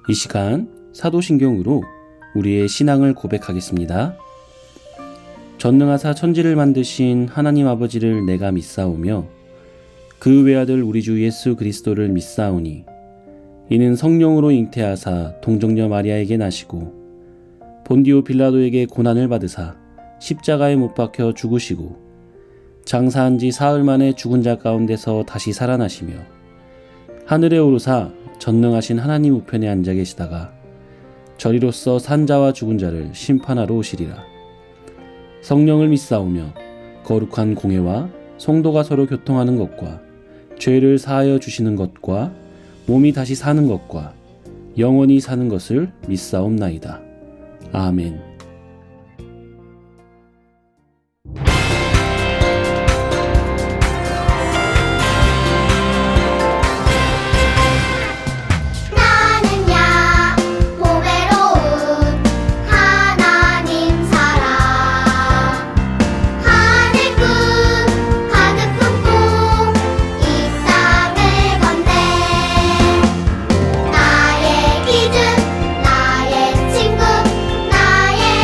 이 시간 사도신경으로 우리의 신앙을 고백하겠습니다. 전능하사 천지를 만드신 하나님 아버지를 내가 믿사오며 그 외아들 우리 주 예수 그리스도를 믿사오니 이는 성령으로 잉태하사 동정녀 마리아에게 나시고 본디오 빌라도에게 고난을 받으사 십자가에 못 박혀 죽으시고 장사한 지 사흘 만에 죽은 자 가운데서 다시 살아나시며 하늘에 오르사 전능하신 하나님 우편에 앉아 계시다가 저리로서 산자와 죽은 자를 심판하러 오시리라. 성령을 믿사오며 거룩한 공회와 성도가 서로 교통하는 것과 죄를 사하여 주시는 것과 몸이 다시 사는 것과 영원히 사는 것을 믿사옵나이다. 아멘. 나의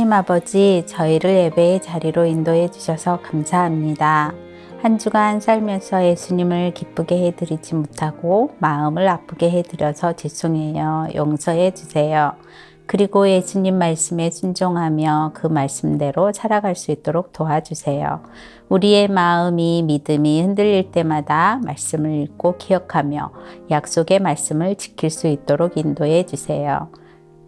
하나님 아버지, 저희를 예배의 자리로 인도해 주셔서 감사합니다. 한 주간 살면서 예수님을 기쁘게 해드리지 못하고 마음을 아프게 해드려서 죄송해요. 용서해 주세요. 그리고 예수님 말씀에 순종하며 그 말씀대로 살아갈 수 있도록 도와주세요. 우리의 마음이 믿음이 흔들릴 때마다 말씀을 읽고 기억하며 약속의 말씀을 지킬 수 있도록 인도해 주세요.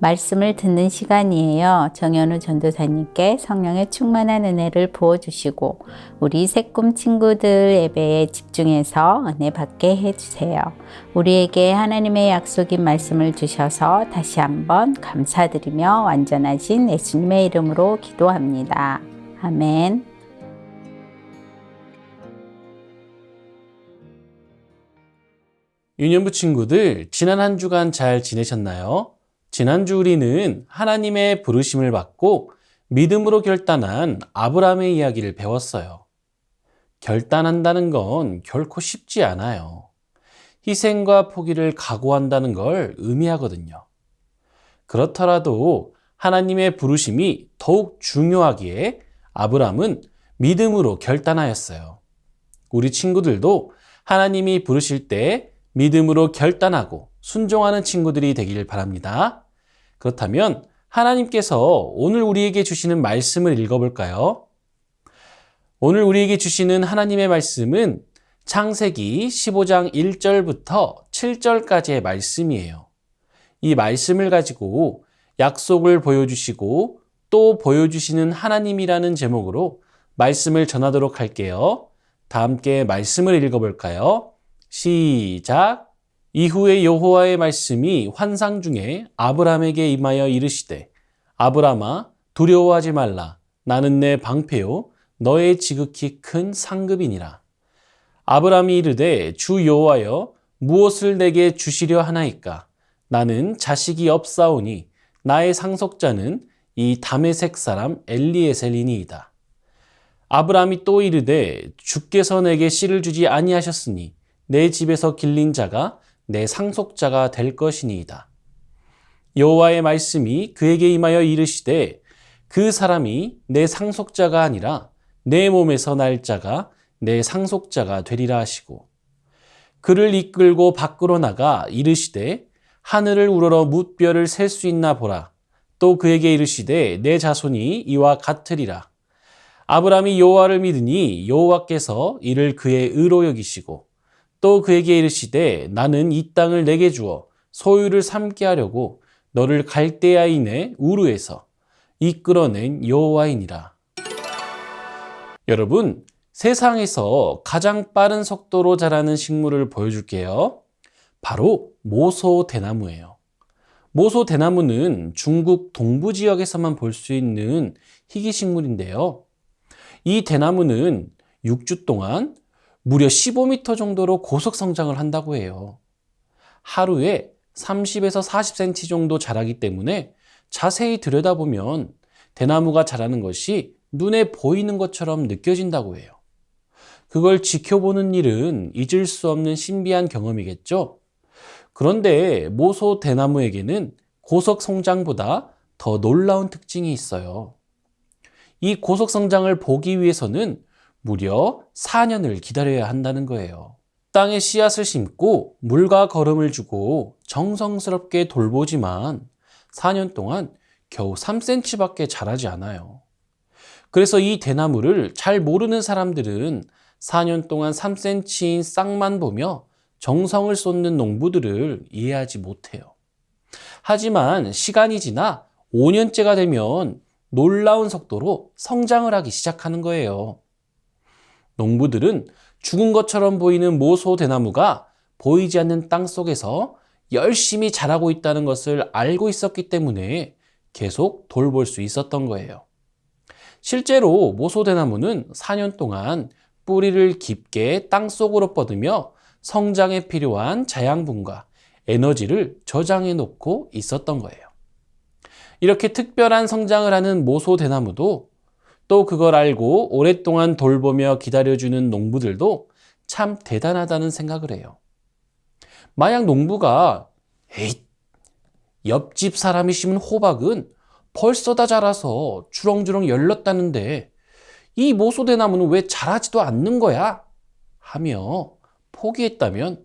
말씀을 듣는 시간이에요. 정현우 전도사님께 성령의 충만한 은혜를 부어주시고 우리 새꿈 친구들 예배에 집중해서 은혜 받게 해주세요. 우리에게 하나님의 약속인 말씀을 주셔서 다시 한번 감사드리며 완전하신 예수님의 이름으로 기도합니다. 아멘. 유년부 친구들, 지난 한 주간 잘 지내셨나요? 지난주 우리는 하나님의 부르심을 받고 믿음으로 결단한 아브라함의 이야기를 배웠어요. 결단한다는 건 결코 쉽지 않아요. 희생과 포기를 각오한다는 걸 의미하거든요. 그렇더라도 하나님의 부르심이 더욱 중요하기에 아브라함은 믿음으로 결단하였어요. 우리 친구들도 하나님이 부르실 때 믿음으로 결단하고 순종하는 친구들이 되길 바랍니다. 그렇다면 하나님께서 오늘 우리에게 주시는 말씀을 읽어볼까요? 오늘 우리에게 주시는 하나님의 말씀은 창세기 15장 1절부터 7절까지의 말씀이에요. 이 말씀을 가지고 약속을 보여주시고 또 보여주시는 하나님이라는 제목으로 말씀을 전하도록 할게요. 다 함께 말씀을 읽어볼까요? 시작! 이후에 여호와의 말씀이 환상 중에 아브라함에게 임하여 이르시되 아브라함아 두려워하지 말라. 나는 내 방패요 너의 지극히 큰 상급이니라. 아브라함이 이르되 주 여호와여 무엇을 내게 주시려 하나이까? 나는 자식이 없사오니 나의 상속자는 이 다메섹 사람 엘리에셀이니이다. 아브라함이 또 이르되 주께서 내게 씨를 주지 아니하셨으니 내 집에서 길린 자가 내 상속자가 될 것이니이다. 여호와의 말씀이 그에게 임하여 이르시되 그 사람이 내 상속자가 아니라 내 몸에서 날 자가 내 상속자가 되리라 하시고 그를 이끌고 밖으로 나가 이르시되 하늘을 우러러 뭇별을 셀 수 있나 보라. 또 그에게 이르시되 내 자손이 이와 같으리라. 아브라함이 여호와를 믿으니 여호와께서 이를 그의 의로 여기시고 또 그에게 이르시되 나는 이 땅을 내게 주어 소유를 삼게 하려고 너를 갈대아인의 우르에서 이끌어낸 여호와이니라. 여러분, 세상에서 가장 빠른 속도로 자라는 식물을 보여줄게요. 바로 모소 대나무예요. 모소 대나무는 중국 동부 지역에서만 볼 수 있는 희귀 식물인데요. 이 대나무는 6주 동안 무려 15m 정도로 고속 성장을 한다고 해요. 하루에 30에서 40cm 정도 자라기 때문에 자세히 들여다보면 대나무가 자라는 것이 눈에 보이는 것처럼 느껴진다고 해요. 그걸 지켜보는 일은 잊을 수 없는 신비한 경험이겠죠? 그런데 모소 대나무에게는 고속 성장보다 더 놀라운 특징이 있어요. 이 고속 성장을 보기 위해서는 무려 4년을 기다려야 한다는 거예요. 땅에 씨앗을 심고 물과 거름을 주고 정성스럽게 돌보지만 4년 동안 겨우 3cm밖에 자라지 않아요. 그래서 이 대나무를 잘 모르는 사람들은 4년 동안 3cm인 싹만 보며 정성을 쏟는 농부들을 이해하지 못해요. 하지만 시간이 지나 5년째가 되면 놀라운 속도로 성장을 하기 시작하는 거예요. 농부들은 죽은 것처럼 보이는 모소 대나무가 보이지 않는 땅 속에서 열심히 자라고 있다는 것을 알고 있었기 때문에 계속 돌볼 수 있었던 거예요. 실제로 모소 대나무는 4년 동안 뿌리를 깊게 땅 속으로 뻗으며 성장에 필요한 자양분과 에너지를 저장해 놓고 있었던 거예요. 이렇게 특별한 성장을 하는 모소 대나무도 또 그걸 알고 오랫동안 돌보며 기다려주는 농부들도 참 대단하다는 생각을 해요. 만약 농부가 옆집 사람이 심은 호박은 벌써 다 자라서 주렁주렁 열렸다는데 이 모소대나무는 왜 자라지도 않는 거야? 하며 포기했다면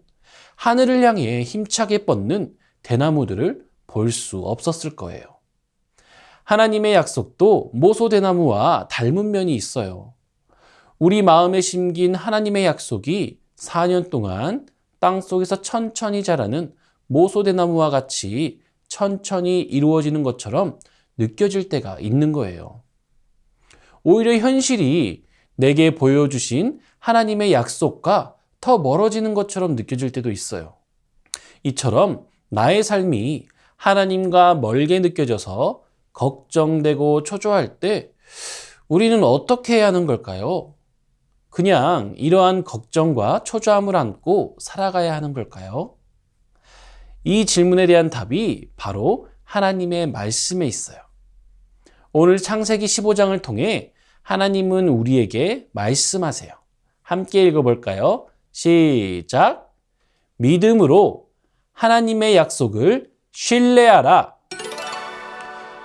하늘을 향해 힘차게 뻗는 대나무들을 볼 수 없었을 거예요. 하나님의 약속도 모소대나무와 닮은 면이 있어요. 우리 마음에 심긴 하나님의 약속이 4년 동안 땅속에서 천천히 자라는 모소대나무와 같이 천천히 이루어지는 것처럼 느껴질 때가 있는 거예요. 오히려 현실이 내게 보여주신 하나님의 약속과 더 멀어지는 것처럼 느껴질 때도 있어요. 이처럼 나의 삶이 하나님과 멀게 느껴져서 걱정되고 초조할 때 우리는 어떻게 해야 하는 걸까요? 그냥 이러한 걱정과 초조함을 안고 살아가야 하는 걸까요? 이 질문에 대한 답이 바로 하나님의 말씀에 있어요. 오늘 창세기 15장을 통해 하나님은 우리에게 말씀하세요. 함께 읽어볼까요? 시작! 믿음으로 하나님의 약속을 신뢰하라.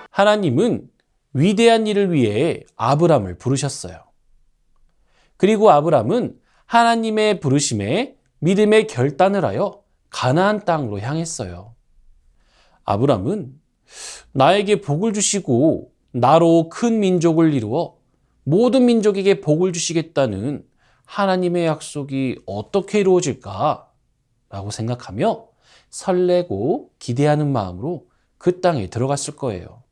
하나님은 위대한 일을 위해 아브람을 부르셨어요. 그리고 아브람은 하나님의 부르심에 믿음의 결단을 하여 가나안 땅으로 향했어요. 아브람은 나에게 복을 주시고 나로 큰 민족을 이루어 모든 민족에게 복을 주시겠다는 하나님의 약속이 어떻게 이루어질까? 라고 생각하며 설레고 기대하는 마음으로 그 땅에 들어갔을 거예요.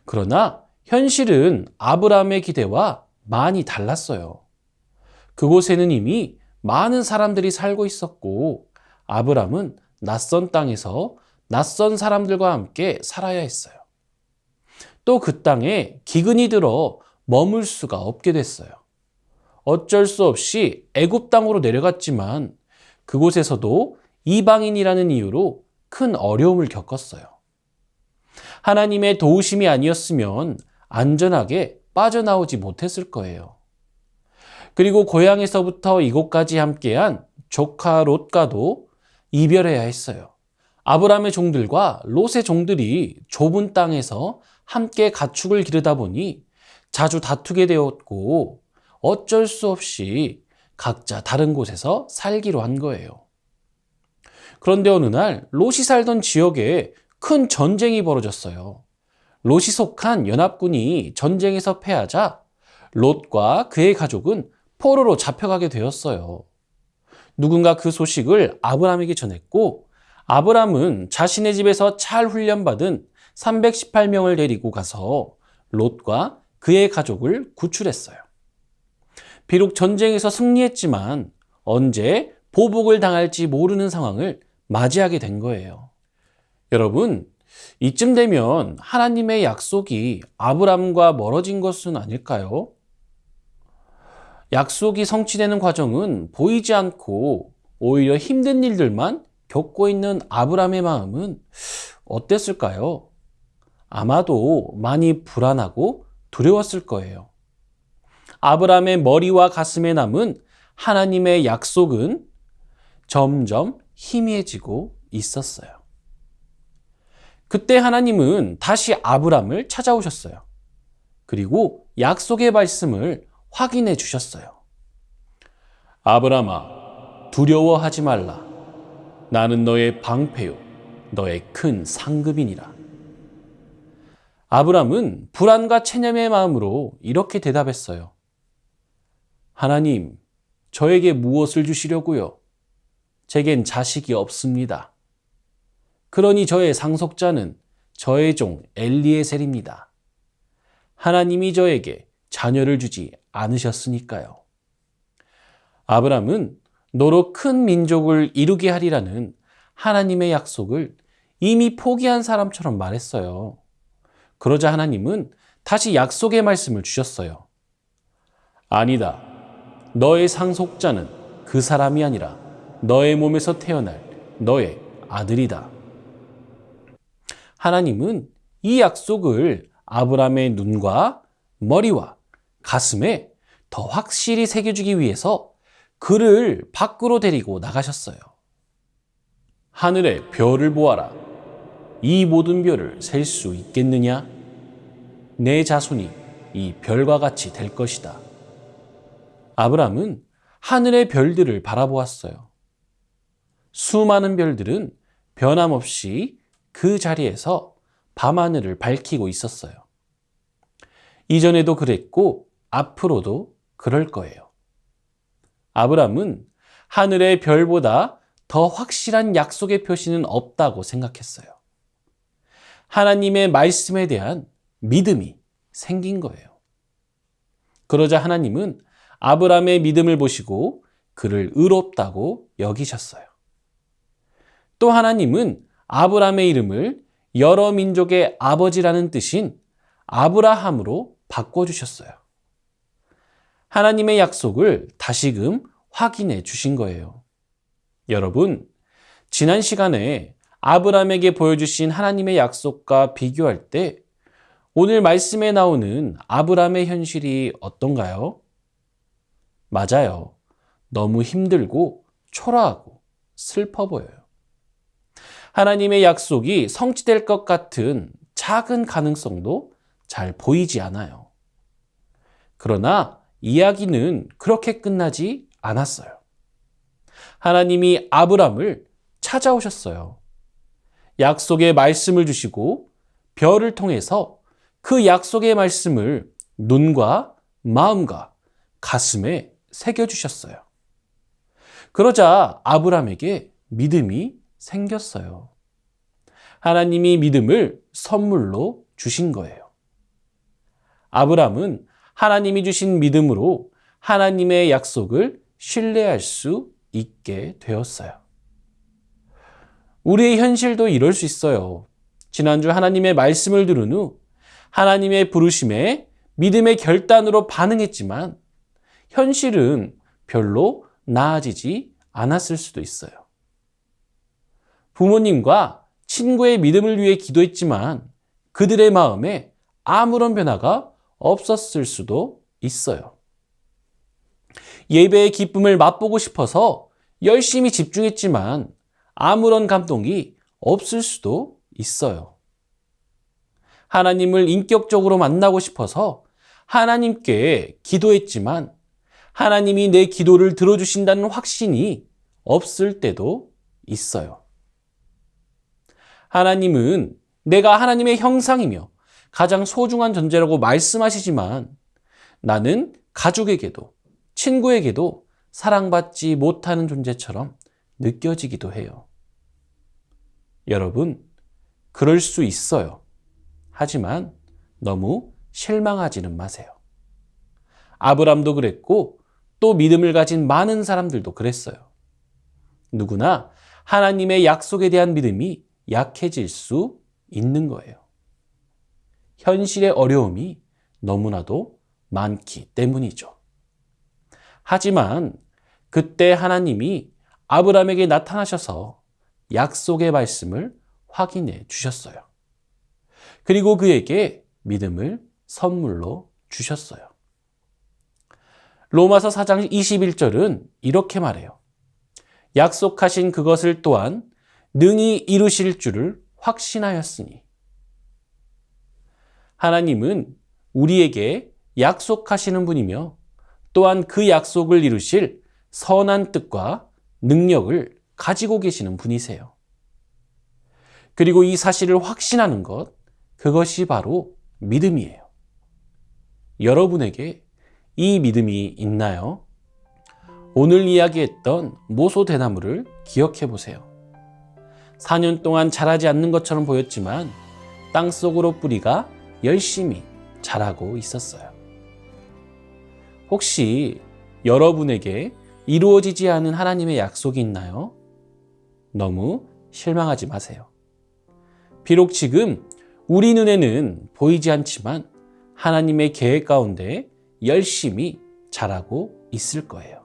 그러나 현실은 아브라함의 기대와 많이 달랐어요. 그곳에는 이미 많은 사람들이 살고 있었고 아브람은 낯선 땅에서 낯선 사람들과 함께 살아야 했어요. 또 그 땅에 기근이 들어 머물 수가 없게 됐어요. 어쩔 수 없이 애굽 땅으로 내려갔지만 그곳에서도 이방인이라는 이유로 큰 어려움을 겪었어요. 하나님의 도우심이 아니었으면 안전하게 빠져나오지 못했을 거예요. 그리고 고향에서부터 이곳까지 함께한 조카 롯과도 이별해야 했어요. 아브람의 종들과 롯의 종들이 좁은 땅에서 함께 가축을 기르다 보니 자주 다투게 되었고 어쩔 수 없이 각자 다른 곳에서 살기로 한 거예요. 그런데 어느 날 롯이 살던 지역에 큰 전쟁이 벌어졌어요. 롯이 속한 연합군이 전쟁에서 패하자 롯과 그의 가족은 포로로 잡혀가게 되었어요. 누군가 그 소식을 아브람에게 전했고 아브람은 자신의 집에서 잘 훈련받은 318명을 데리고 가서 롯과 그의 가족을 구출했어요. 비록 전쟁에서 승리했지만 언제 보복을 당할지 모르는 상황을 맞이하게 된 거예요. 여러분, 이쯤 되면 하나님의 약속이 아브람과 멀어진 것은 아닐까요? 약속이 성취되는 과정은 보이지 않고 오히려 힘든 일들만 겪고 있는 아브람의 마음은 어땠을까요? 아마도 많이 불안하고 두려웠을 거예요. 아브람의 머리와 가슴에 남은 하나님의 약속은 점점 희미해지고 있었어요. 그때 하나님은 다시 아브람을 찾아오셨어요. 그리고 약속의 말씀을 확인해 주셨어요. 아브람아, 두려워하지 말라. 나는 너의 방패요, 너의 큰 상급이니라. 아브람은 불안과 체념의 마음으로 이렇게 대답했어요. 하나님, 저에게 무엇을 주시려고요? 제겐 자식이 없습니다. 그러니 저의 상속자는 저의 종 엘리에셀입니다. 하나님이 저에게 자녀를 주지 않으셨으니까요. 아브람은 너로 큰 민족을 이루게 하리라는 하나님의 약속을 이미 포기한 사람처럼 말했어요. 그러자 하나님은 다시 약속의 말씀을 주셨어요. 아니다. 너의 상속자는 그 사람이 아니라 너의 몸에서 태어날 너의 아들이다. 하나님은 이 약속을 아브람의 눈과 머리와 가슴에 더 확실히 새겨주기 위해서 그를 밖으로 데리고 나가셨어요. 하늘의 별을 보아라. 이 모든 별을 셀 수 있겠느냐? 내 자손이 이 별과 같이 될 것이다. 아브람은 하늘의 별들을 바라보았어요. 수많은 별들은 변함없이 그 자리에서 밤하늘을 밝히고 있었어요. 이전에도 그랬고 앞으로도 그럴 거예요. 아브람은 하늘의 별보다 더 확실한 약속의 표시는 없다고 생각했어요. 하나님의 말씀에 대한 믿음이 생긴 거예요. 그러자 하나님은 아브람의 믿음을 보시고 그를 의롭다고 여기셨어요. 또 하나님은 아브람의 이름을 여러 민족의 아버지라는 뜻인 아브라함으로 바꿔주셨어요. 하나님의 약속을 다시금 확인해 주신 거예요. 여러분, 지난 시간에 아브람에게 보여주신 하나님의 약속과 비교할 때 오늘 말씀에 나오는 아브람의 현실이 어떤가요? 맞아요. 너무 힘들고 초라하고 슬퍼 보여요. 하나님의 약속이 성취될 것 같은 작은 가능성도 잘 보이지 않아요. 그러나 이야기는 그렇게 끝나지 않았어요. 하나님이 아브람을 찾아오셨어요. 약속의 말씀을 주시고 별을 통해서 그 약속의 말씀을 눈과 마음과 가슴에 새겨주셨어요. 그러자 아브람에게 믿음이 생겼어요. 하나님이 믿음을 선물로 주신 거예요. 아브람은 하나님이 주신 믿음으로 하나님의 약속을 신뢰할 수 있게 되었어요. 우리의 현실도 이럴 수 있어요. 지난주 하나님의 말씀을 들은 후 하나님의 부르심에 믿음의 결단으로 반응했지만 현실은 별로 나아지지 않았을 수도 있어요. 부모님과 친구의 믿음을 위해 기도했지만 그들의 마음에 아무런 변화가 없었을 수도 있어요. 예배의 기쁨을 맛보고 싶어서 열심히 집중했지만 아무런 감동이 없을 수도 있어요. 하나님을 인격적으로 만나고 싶어서 하나님께 기도했지만 하나님이 내 기도를 들어주신다는 확신이 없을 때도 있어요. 하나님은 내가 하나님의 형상이며 가장 소중한 존재라고 말씀하시지만 나는 가족에게도 친구에게도 사랑받지 못하는 존재처럼 느껴지기도 해요. 여러분, 그럴 수 있어요. 하지만 너무 실망하지는 마세요. 아브람도 그랬고 또 믿음을 가진 많은 사람들도 그랬어요. 누구나 하나님의 약속에 대한 믿음이 약해질 수 있는 거예요. 현실의 어려움이 너무나도 많기 때문이죠. 하지만 그때 하나님이 아브람에게 나타나셔서 약속의 말씀을 확인해 주셨어요. 그리고 그에게 믿음을 선물로 주셨어요. 로마서 4장 21절은 이렇게 말해요. 약속하신 그것을 또한 능히 이루실 줄을 확신하였으니. 하나님은 우리에게 약속하시는 분이며 또한 그 약속을 이루실 선한 뜻과 능력을 가지고 계시는 분이세요. 그리고 이 사실을 확신하는 것, 그것이 바로 믿음이에요. 여러분에게 이 믿음이 있나요? 오늘 이야기했던 모소대나무를 기억해 보세요. 4년 동안 자라지 않는 것처럼 보였지만 땅속으로 뿌리가 열심히 자라고 있었어요. 혹시 여러분에게 이루어지지 않은 하나님의 약속이 있나요? 너무 실망하지 마세요. 비록 지금 우리 눈에는 보이지 않지만 하나님의 계획 가운데 열심히 자라고 있을 거예요.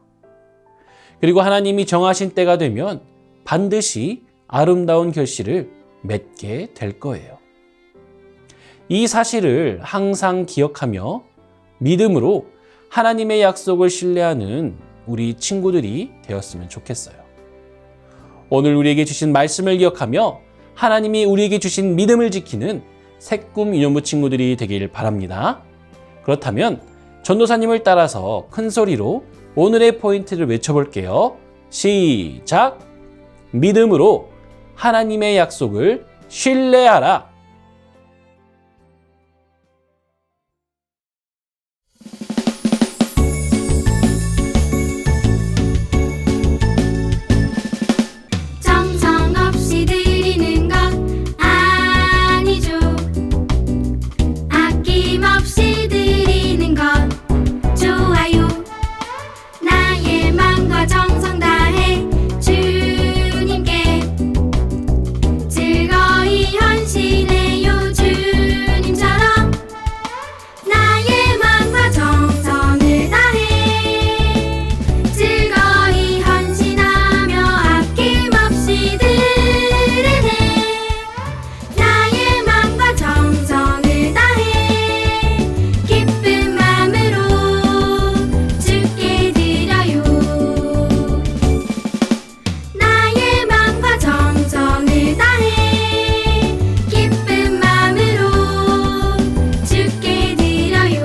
그리고 하나님이 정하신 때가 되면 반드시 아름다운 결실을 맺게 될 거예요. 이 사실을 항상 기억하며 믿음으로 하나님의 약속을 신뢰하는 우리 친구들이 되었으면 좋겠어요. 오늘 우리에게 주신 말씀을 기억하며 하나님이 우리에게 주신 믿음을 지키는 새꿈 유년부 친구들이 되길 바랍니다. 그렇다면 전도사님을 따라서 큰 소리로 오늘의 포인트를 외쳐볼게요. 시작! 믿음으로 하나님의 약속을 신뢰하라. 정성없이 드리는 것 아니죠. 아낌없이 드리는 것 좋아요. 나의 마음과 정성 다해 주님께 즐거이 헌신해요. 주님처럼 나의 마음과 정성을 다해 즐거이 헌신하며 아낌없이 드리네. 나의 마음과 정성을 다해 기쁜 마음으로 주께 드려요. 나의 마음과 정성을 다해 기쁜 마음으로 주께 드려요.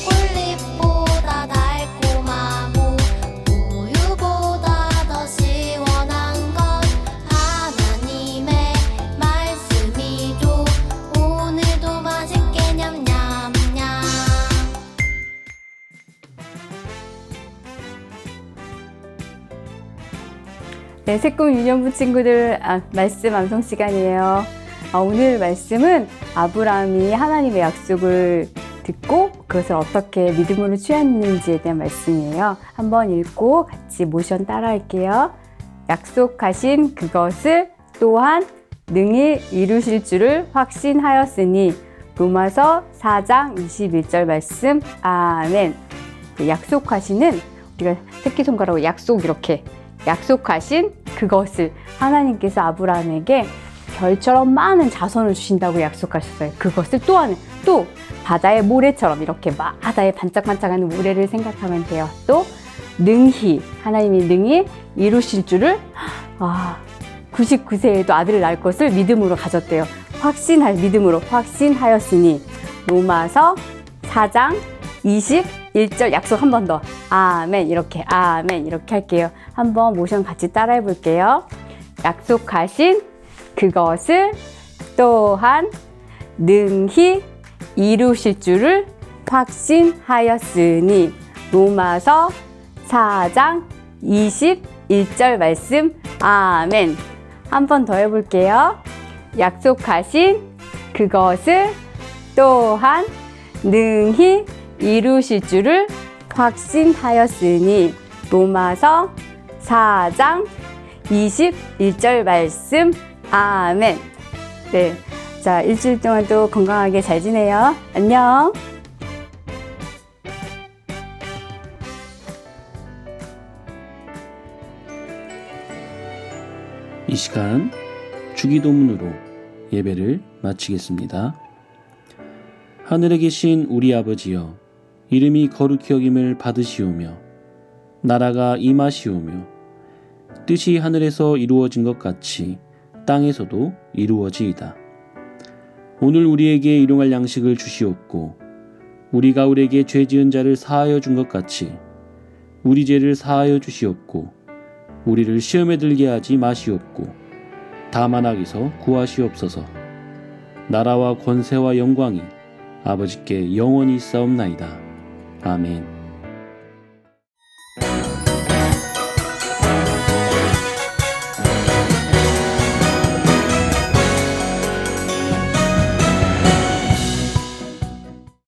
꿀잎보다 달콤하고 우유보다 더 시원한 건 하나님의 말씀이죠. 오늘도 맛있게 냠냠냠. 네, 새꿈 유년부 친구들 말씀 암송 시간이에요. 오늘 말씀은 아브라함이 하나님의 약속을 듣고 그것을 어떻게 믿음으로 취했는지에 대한 말씀이에요. 한번 읽고 같이 모션 따라할게요. 약속하신 그것을 또한 능히 이루실 줄을 확신하였으니. 로마서 4장 21절 말씀. 아멘. 약속하시는, 우리가 새끼손가락으로 약속 이렇게 약속하신 그것을, 하나님께서 아브라함에게 별처럼 많은 자손을 주신다고 약속하셨어요. 그것을 또 바다의 모래처럼, 이렇게 바다에 반짝반짝하는 모래를 생각하면 돼요. 또 능히, 하나님이 능히 이루실 줄을 99세에도 아들을 낳을 것을 믿음으로 가졌대요. 믿음으로 확신하였으니. 로마서 4장 21절 약속 한 번 더. 아멘. 이렇게 할게요. 한번 모션 같이 따라해 볼게요. 약속하신 그것을 또한 능히 이루실 줄을 확신하였으니. 로마서 4장 21절 말씀. 아멘. 한 번 더 해볼게요. 약속하신 그것을 또한 능히 이루실 줄을 확신하였으니. 로마서 4장 21절 말씀. 아멘. 네. 자, 일주일 동안 또 건강하게 잘 지내요. 안녕. 이 시간 주기도문으로 예배를 마치겠습니다. 하늘에 계신 우리 아버지여, 이름이 거룩히 여김을 받으시오며 나라가 임하시오며 뜻이 하늘에서 이루어진 것 같이 땅에서도 이루어지이다. 오늘 우리에게 일용할 양식을 주시옵고 우리가 우리에게 죄 지은 자를 사하여 준 것 같이 우리 죄를 사하여 주시옵고 우리를 시험에 들게 하지 마시옵고 다만 악에서 구하시옵소서. 나라와 권세와 영광이 아버지께 영원히 있사옵나이다. 아멘.